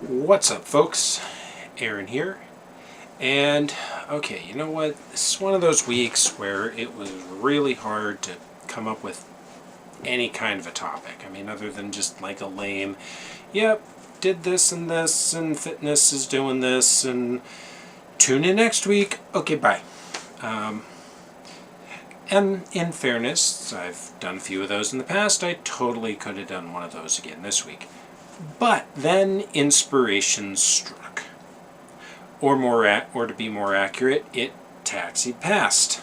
What's up, folks? Aaron here. And, okay, you know what? This is one of those weeks where it was really hard to come up with any kind of a topic. I mean, other than just like a lame, yep, did this, and fitness is doing this, and tune in next week. Okay, bye. And in fairness, I've done a few of those in the past. I totally could have done one of those again this week. But then inspiration struck. Or to be more accurate, it taxied past.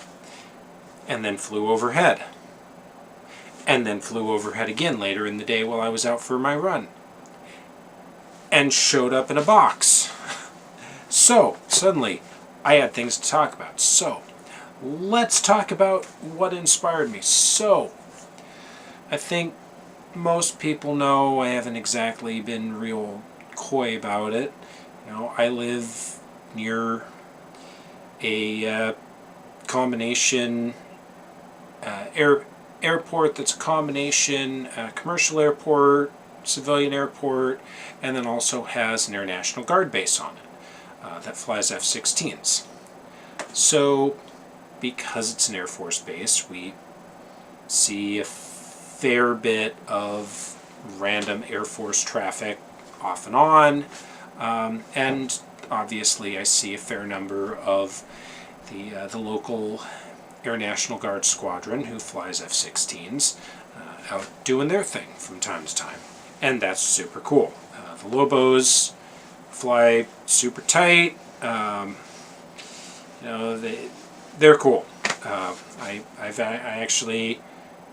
And then flew overhead. And then flew overhead again later in the day while I was out for my run. And showed up in a box. So, suddenly, I had things to talk about. So, let's talk about what inspired me. So, I think most people know I haven't exactly been real coy about it. You know, I live near a combination airport that's a combination commercial airport, civilian airport, and then also has an Air National Guard base on it that flies F-16s. So, because it's an Air Force base, we see a fair bit of random Air Force traffic off and on, and obviously I see a fair number of the local Air National Guard squadron who flies F-16s out doing their thing from time to time, and that's super cool. The Lobos fly super tight. You know, they're cool. I actually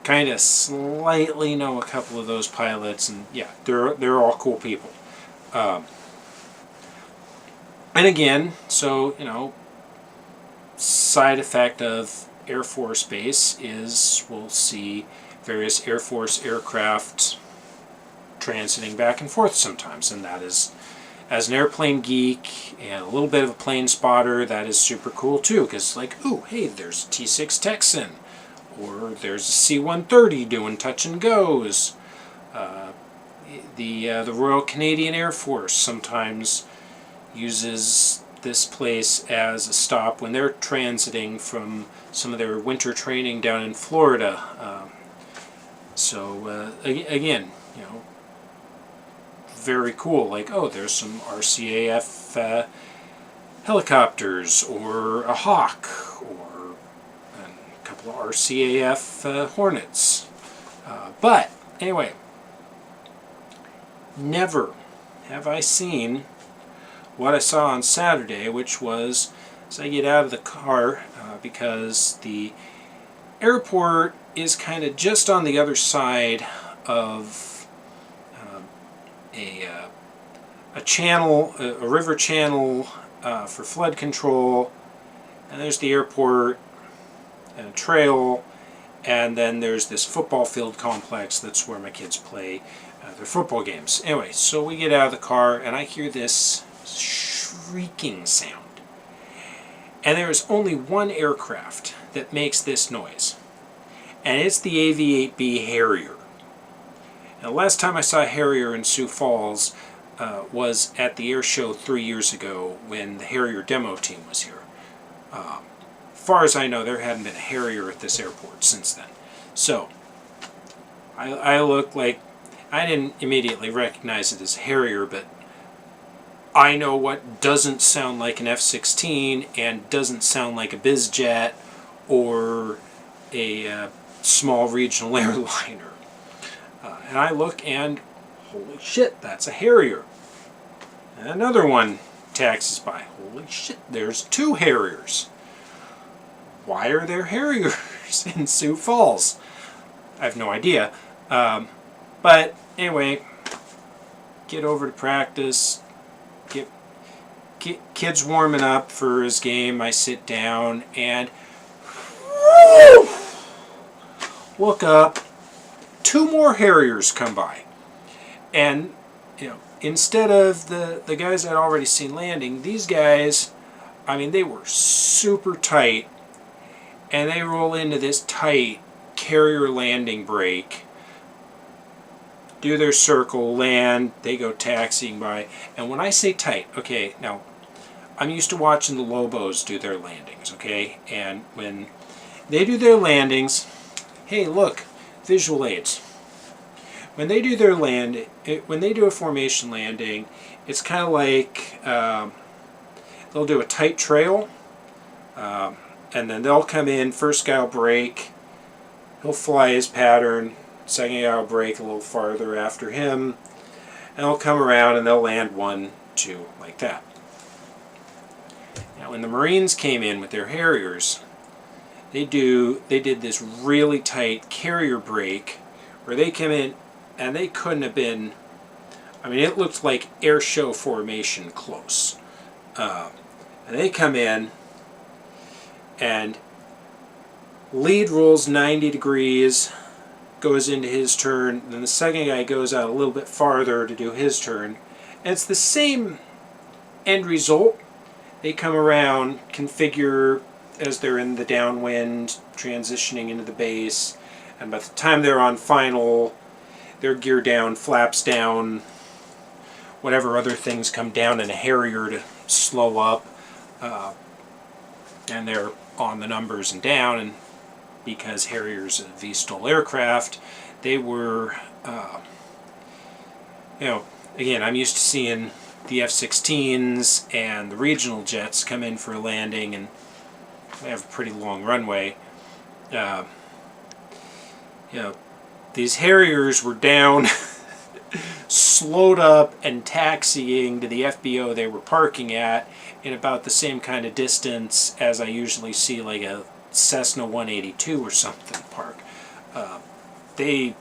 kind of slightly know a couple of those pilots, and yeah, they're all cool people. And again, so you know, side effect of Air Force Base is we'll see various Air Force aircraft transiting back and forth sometimes, and that is, as an airplane geek and a little bit of a plane spotter, that is super cool too, because like, ooh, hey, there's a T-6 Texan, or there's a C-130 doing touch and goes. The Royal Canadian Air Force sometimes uses this place as a stop when they're transiting from some of their winter training down in Florida. Again, you know, very cool. Like, oh, there's some RCAF helicopters, or a Hawk, or a couple of RCAF Hornets. But anyway, never have I seen what I saw on Saturday, which was as I get out of the car, because the airport is kind of just on the other side of a channel, a river channel for flood control, and there's the airport and a trail, and then there's this football field complex that's where my kids play their football games. Anyway, so we get out of the car and I hear this shrieking sound, and there is only one aircraft that makes this noise, and it's the AV-8B Harrier. Now, the last time I saw a Harrier in Sioux Falls was at the air show 3 years ago when the Harrier demo team was here. As far as I know, there hadn't been a Harrier at this airport since then. So, I look like, I didn't immediately recognize it as a Harrier, but I know what doesn't sound like an F-16 and doesn't sound like a bizjet or a small regional airliner. And I look and, holy shit, that's a Harrier. And another one taxis by. Holy shit, there's two Harriers. Why are there Harriers in Sioux Falls? I have no idea. But anyway, get over to practice, get kids warming up for his game. I sit down and look up. Two more Harriers come by, and you know, instead of the guys I'd already seen landing, these guys, I mean, they were super tight, and they roll into this tight carrier landing brake do their circle, land, they go taxiing by. And when I say tight, okay, now I'm used to watching the Lobos do their landings, okay? And when they do their landings, hey, look, visual aids. When they do their when they do a formation landing, it's kind of like they'll do a tight trail, and then they'll come in, first guy will break, he'll fly his pattern, second guy will break a little farther after him, and they'll come around and they'll land 1, 2, like that. Now when the Marines came in with their Harriers, they did this really tight carrier break where they came in and they couldn't have been, I mean, it looked like air show formation close. And they come in and lead rolls 90 degrees, goes into his turn, then the second guy goes out a little bit farther to do his turn, and it's the same end result. They come around, configure as they're in the downwind, transitioning into the base, and by the time they're on final, their gear down, flaps down, whatever other things come down in a Harrier to slow up, and they're on the numbers and down. And because Harriers a VSTOL aircraft, they were, again, I'm used to seeing the F-16s and the regional jets come in for a landing, and they have a pretty long runway. These Harriers were down, slowed up, and taxiing to the FBO they were parking at in about the same kind of distance as I usually see like a Cessna 182 or something park. They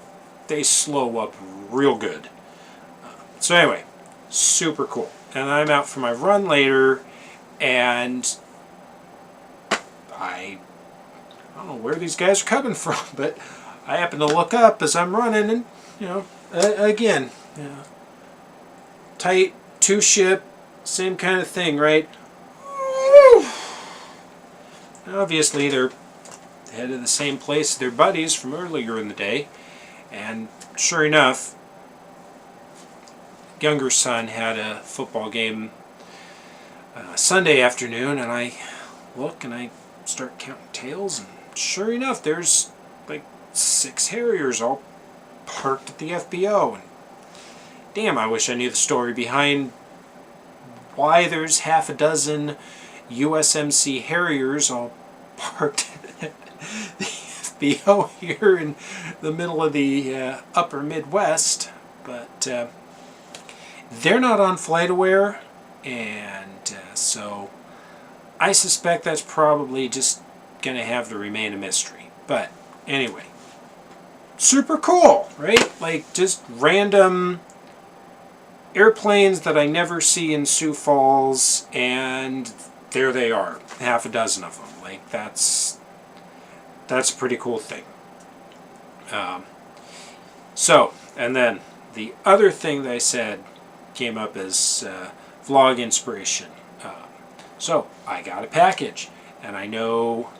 slow up real good. So anyway, super cool. And I'm out for my run later, and I don't know where these guys are coming from, but I happen to look up as I'm running, and again, tight, 2-ship, same kind of thing, right? Obviously, they're headed the same place as their buddies from earlier in the day, and sure enough, younger son had a football game Sunday afternoon, and I look and I start counting tails, and sure enough, there's like 6 Harriers all parked at the FBO. And damn, I wish I knew the story behind why there's half a dozen USMC Harriers all parked at the FBO here in the middle of the upper Midwest. But they're not on FlightAware, and so I suspect that's probably just going to have to remain a mystery. But anyway, super cool, right? Like just random airplanes that I never see in Sioux Falls, and there they are, half a dozen of them. Like that's a pretty cool thing. So, and then the other thing that I said came up as vlog inspiration. So I got a package, and I know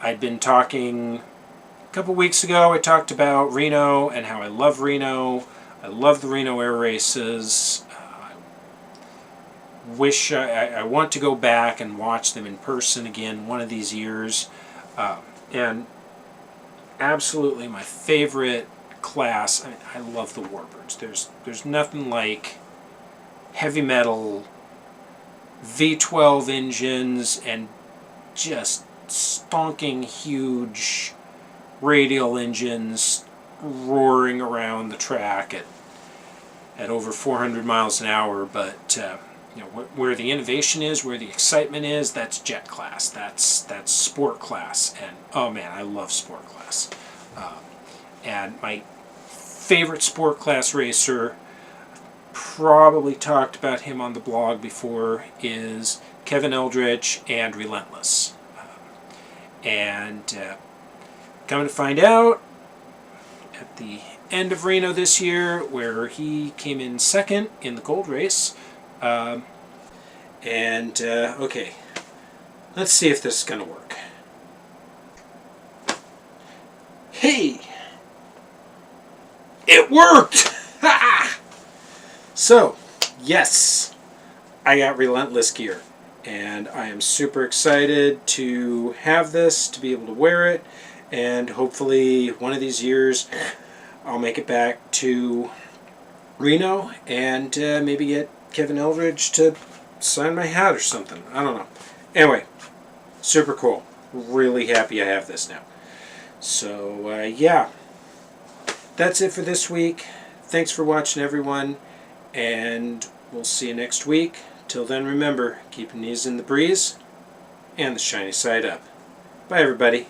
I'd been talking a couple weeks ago. I talked about Reno and how I love Reno. I love the Reno air races. I want to go back and watch them in person again one of these years. And absolutely my favorite class. I mean, I love the Warbirds. There's nothing like heavy metal V12 engines and just stonking huge radial engines roaring around the track at over 400 miles an hour. But where the innovation is, where the excitement is, that's jet class. That's sport class. And oh man, I love sport class. And my favorite sport class racer, probably talked about him on the blog before, is Kevin Eldridge and Relentless. And coming to find out, at the end of Reno this year, where he came in second in the gold race. Okay, let's see if this is going to work. Hey! It worked! So, yes, I got Relentless gear, and I am super excited to have this, to be able to wear it, and hopefully one of these years I'll make it back to Reno and maybe get Kevin Eldridge to sign my hat or something. I don't know. Anyway, super cool. Really happy I have this now. So, yeah, that's it for this week. Thanks for watching, everyone, and we'll see you next week. Till then, remember, keep your knees in the breeze and the shiny side up. Bye, everybody.